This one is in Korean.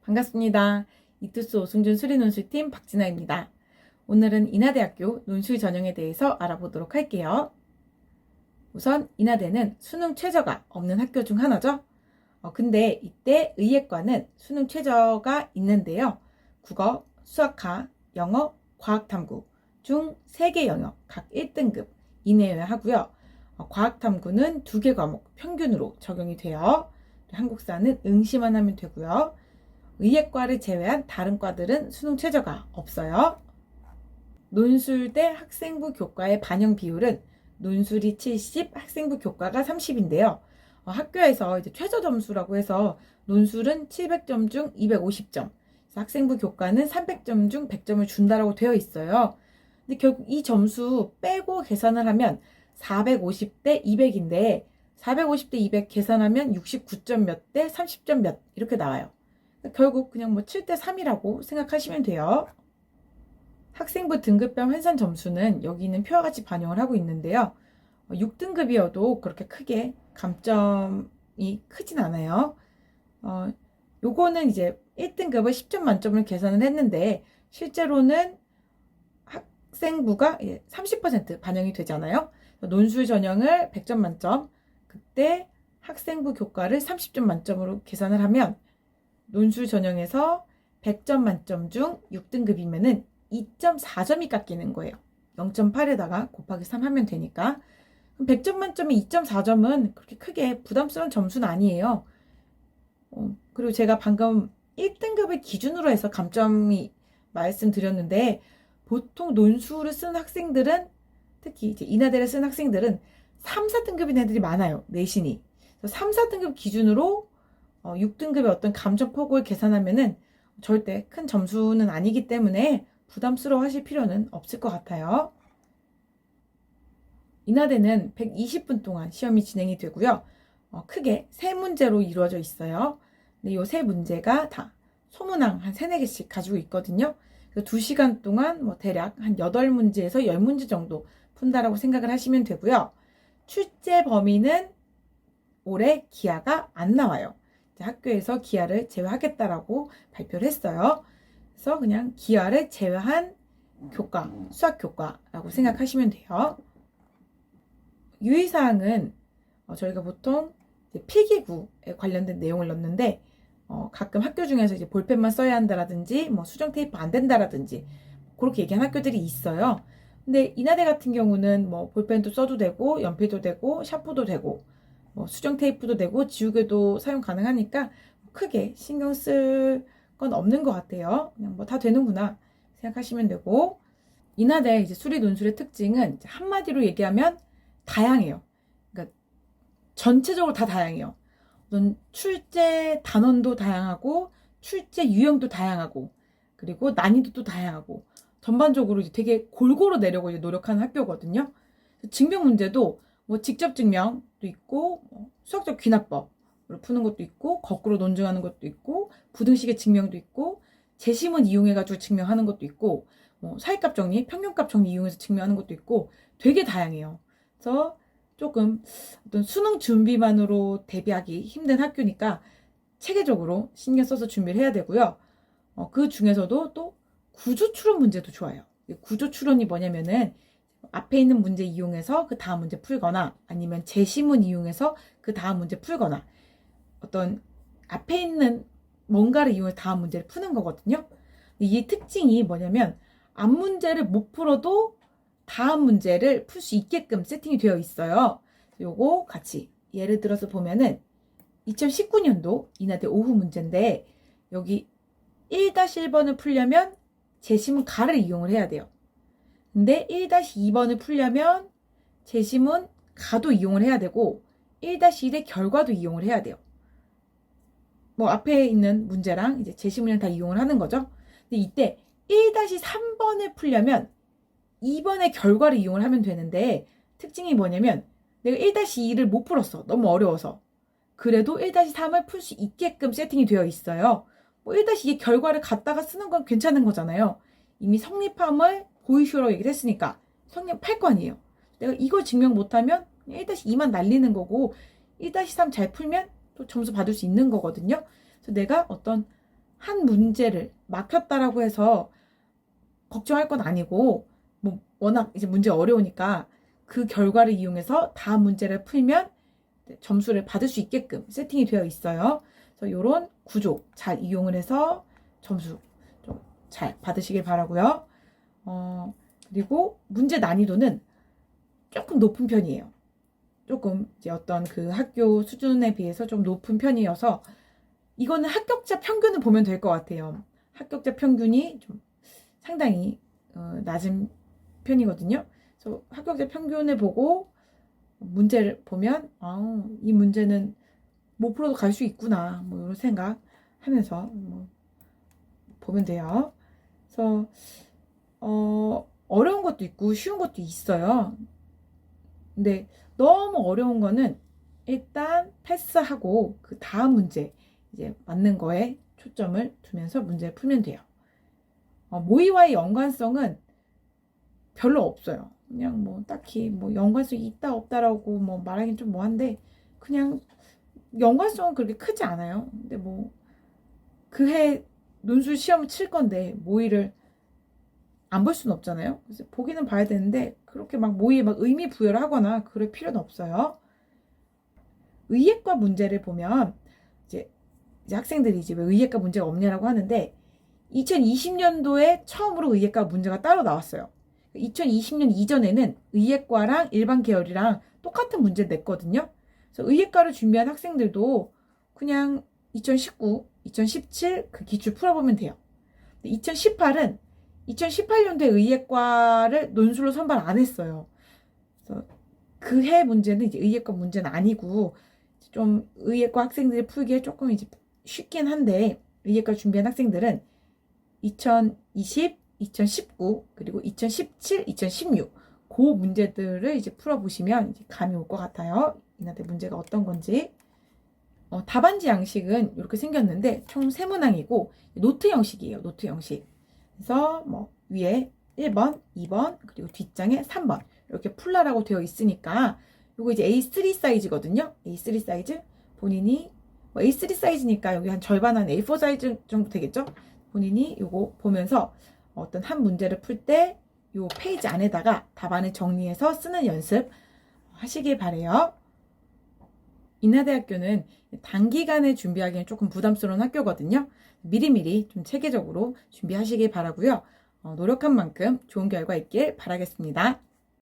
반갑습니다. 이투스 오승준 수리논술팀 박진아입니다. 오늘은 인하대학교 논술 전형에 대해서 알아보도록 할게요. 우선 인하대는 수능 최저가 없는 학교 중 하나죠. 근데 이때 의예과는 수능 최저가 있는데요. 국어, 수학과, 영어, 과학탐구 중 3개 영역 각 1등급 이내여야 하고요. 과학탐구는 2개 과목 평균으로 적용이 돼요. 한국사는 응시만 하면 되고요. 의예과를 제외한 다른 과들은 수능 최저가 없어요. 논술대 학생부 교과의 반영 비율은 논술이 70, 학생부 교과가 30인데요. 학교에서 이제 최저 점수라고 해서 논술은 700점 중 250점, 학생부 교과는 300점 중 100점을 준다라고 되어 있어요. 근데 결국 이 점수 빼고 계산을 하면 450대 200인데 450대 200 계산하면 69점 몇 대 30점 몇 이렇게 나와요. 결국 그냥 뭐 7대 3이라고 생각하시면 돼요. 학생부 등급별 환산 점수는 여기 있는 표와 같이 반영을 하고 있는데요. 6등급이어도 그렇게 크게 감점이 크진 않아요. 요거는 이제 1등급을 10점 만점을 계산을 했는데 실제로는 학생부가 30% 반영이 되잖아요. 논술 전형을 100점 만점, 그때 학생부 교과를 30점 만점으로 계산을 하면 논술 전형에서 100점 만점 중 6등급이면은 2.4점이 깎이는 거예요. 0.8에다가 곱하기 3 하면 되니까. 그럼 100점 만점에 2.4점은 그렇게 크게 부담스러운 점수는 아니에요. 그리고 제가 방금 1등급을 기준으로 해서 감점이 말씀드렸는데 보통 논술을 쓴 학생들은 특히 이제 인하대를 쓴 학생들은 3, 4등급인 애들이 많아요. 내신이. 3, 4등급 기준으로 6등급의 어떤 감점폭을 계산하면은 절대 큰 점수는 아니기 때문에 부담스러워 하실 필요는 없을 것 같아요. 인하대는 120분 동안 시험이 진행이 되고요. 크게 3문제로 이루어져 있어요. 근데 이 3문제가 다 소문항 한 3, 4개씩 가지고 있거든요. 그래서 2시간 동안 뭐 대략 한 8문제에서 10문제 정도 푼다라고 생각을 하시면 되고요. 출제 범위는 올해 기하가 안 나와요. 학교에서 기하를 제외하겠다라고 발표를 했어요. 그래서 그냥 기하를 제외한 교과, 수학 교과라고 생각하시면 돼요. 유의사항은 저희가 보통 필기구에 관련된 내용을 넣는데 가끔 학교 중에서 이제 볼펜만 써야 한다라든지 뭐 수정 테이프 안 된다라든지 그렇게 얘기한 학교들이 있어요. 근데 인하대 같은 경우는 뭐 볼펜도 써도 되고 연필도 되고 샤프도 되고 뭐 수정 테이프도 되고 지우개도 사용 가능하니까 크게 신경 쓸 건 없는 것 같아요. 그냥 뭐 다 되는구나 생각하시면 되고, 인하대 이제 수리 논술의 특징은 한마디로 얘기하면 다양해요. 그러니까 전체적으로 다 다양해요. 어떤 출제 단원도 다양하고 출제 유형도 다양하고 그리고 난이도도 다양하고 전반적으로 이제 되게 골고루 내려고 이제 노력하는 학교거든요. 증명 문제도 뭐 직접 증명도 있고 수학적 귀납법으로 푸는 것도 있고 거꾸로 논증하는 것도 있고 부등식의 증명도 있고 재시문 이용해가지고 증명하는 것도 있고 뭐 사이값 정리, 평균값 정리 이용해서 증명하는 것도 있고 되게 다양해요. 그래서 조금 어떤 수능 준비만으로 대비하기 힘든 학교니까 체계적으로 신경 써서 준비를 해야 되고요. 그 중에서도 또 구조 추론 문제도 좋아요. 구조 추론이 뭐냐면은 앞에 있는 문제 이용해서 그 다음 문제 풀거나 아니면 제시문 이용해서 그 다음 문제 풀거나 어떤 앞에 있는 뭔가를 이용해서 다음 문제를 푸는 거거든요. 이 특징이 뭐냐면 앞 문제를 못 풀어도 다음 문제를 풀 수 있게끔 세팅이 되어 있어요. 요거 같이 예를 들어서 보면은 2019년도 인하대 오후 문제인데 여기 1-1번을 풀려면 제시문 가를 이용을 해야 돼요. 근데 1-2번을 풀려면 제시문 가도 이용을 해야 되고 1-1의 결과도 이용을 해야 돼요. 뭐 앞에 있는 문제랑 이제 제시문이랑 다 이용을 하는 거죠. 근데 이때 1-3번을 풀려면 2번의 결과를 이용을 하면 되는데 특징이 뭐냐면 내가 1-2를 못 풀었어. 너무 어려워서. 그래도 1-3을 풀 수 있게끔 세팅이 되어 있어요. 뭐 1-2의 결과를 갖다가 쓰는 건 괜찮은 거잖아요. 이미 성립함을 보이슈로 얘기를 했으니까 성립할 거 아니에요. 내가 이걸 증명 못하면 1-2만 날리는 거고 1-3 잘 풀면 또 점수 받을 수 있는 거거든요. 그래서 내가 어떤 한 문제를 막혔다라고 해서 걱정할 건 아니고, 뭐 워낙 이제 문제 어려우니까 그 결과를 이용해서 다음 문제를 풀면 점수를 받을 수 있게끔 세팅이 되어 있어요. 그래서 이런 구조 잘 이용을 해서 점수 좀 잘 받으시길 바라고요. 그리고 문제 난이도는 조금 높은 편이에요. 조금 이제 어떤 그 학교 수준에 비해서 좀 높은 편이어서 이거는 합격자 평균을 보면 될 것 같아요. 합격자 평균이 좀 상당히 낮은 편이거든요. 그래서 합격자 평균을 보고 문제를 보면 이 문제는 못 풀어도 갈 수 있구나 뭐 이런 생각하면서 뭐 보면 돼요. 그래서 어려운 것도 있고 쉬운 것도 있어요. 근데 너무 어려운 거는 일단 패스하고 그 다음 문제 이제 맞는 거에 초점을 두면서 문제를 풀면 돼요. 모의와의 연관성은 별로 없어요. 그냥 뭐 딱히 뭐 연관성이 있다 없다라고 뭐 말하긴 좀 뭐한데 그냥 연관성은 그렇게 크지 않아요. 근데 뭐 그 해 논술 시험을 칠 건데 모의를 안 볼 수는 없잖아요. 그래서 보기는 봐야 되는데 그렇게 막 모의에 막 의미 부여를 하거나 그럴 필요는 없어요. 의예과 문제를 보면 이제 학생들이 이제 왜 의예과 문제가 없냐라고 하는데 2020년도에 처음으로 의예과 문제가 따로 나왔어요. 2020년 이전에는 의예과랑 일반 계열이랑 똑같은 문제 냈거든요. 그래서 의예과를 준비한 학생들도 그냥 2019, 2017 그 기출 풀어보면 돼요. 2018은 2018년도에 의예과를 논술로 선발 안 했어요. 그래서 그 해 문제는 이제 의예과 문제는 아니고 좀 의예과 학생들이 풀기에 조금 이제 쉽긴 한데 의예과 준비한 학생들은 2020, 2019 그리고 2017, 2016 그 문제들을 이제 풀어보시면 이제 감이 올 것 같아요. 이날의 문제가 어떤 건지. 답안지 양식은 이렇게 생겼는데 총 3문항이고 노트 형식이에요. 노트 형식. 그래서 뭐 위에 1번, 2번 그리고 뒷장에 3번 이렇게 풀라라고 되어 있으니까 이거 이제 A3 사이즈거든요. A3 사이즈 본인이 뭐 A3 사이즈니까 여기 한 절반 한 A4 사이즈 정도 되겠죠. 본인이 이거 보면서 어떤 한 문제를 풀 때 이 페이지 안에다가 답안을 정리해서 쓰는 연습 하시길 바래요. 인하대학교는 단기간에 준비하기엔 조금 부담스러운 학교거든요. 미리미리 좀 체계적으로 준비하시길 바라고요. 노력한 만큼 좋은 결과 있길 바라겠습니다.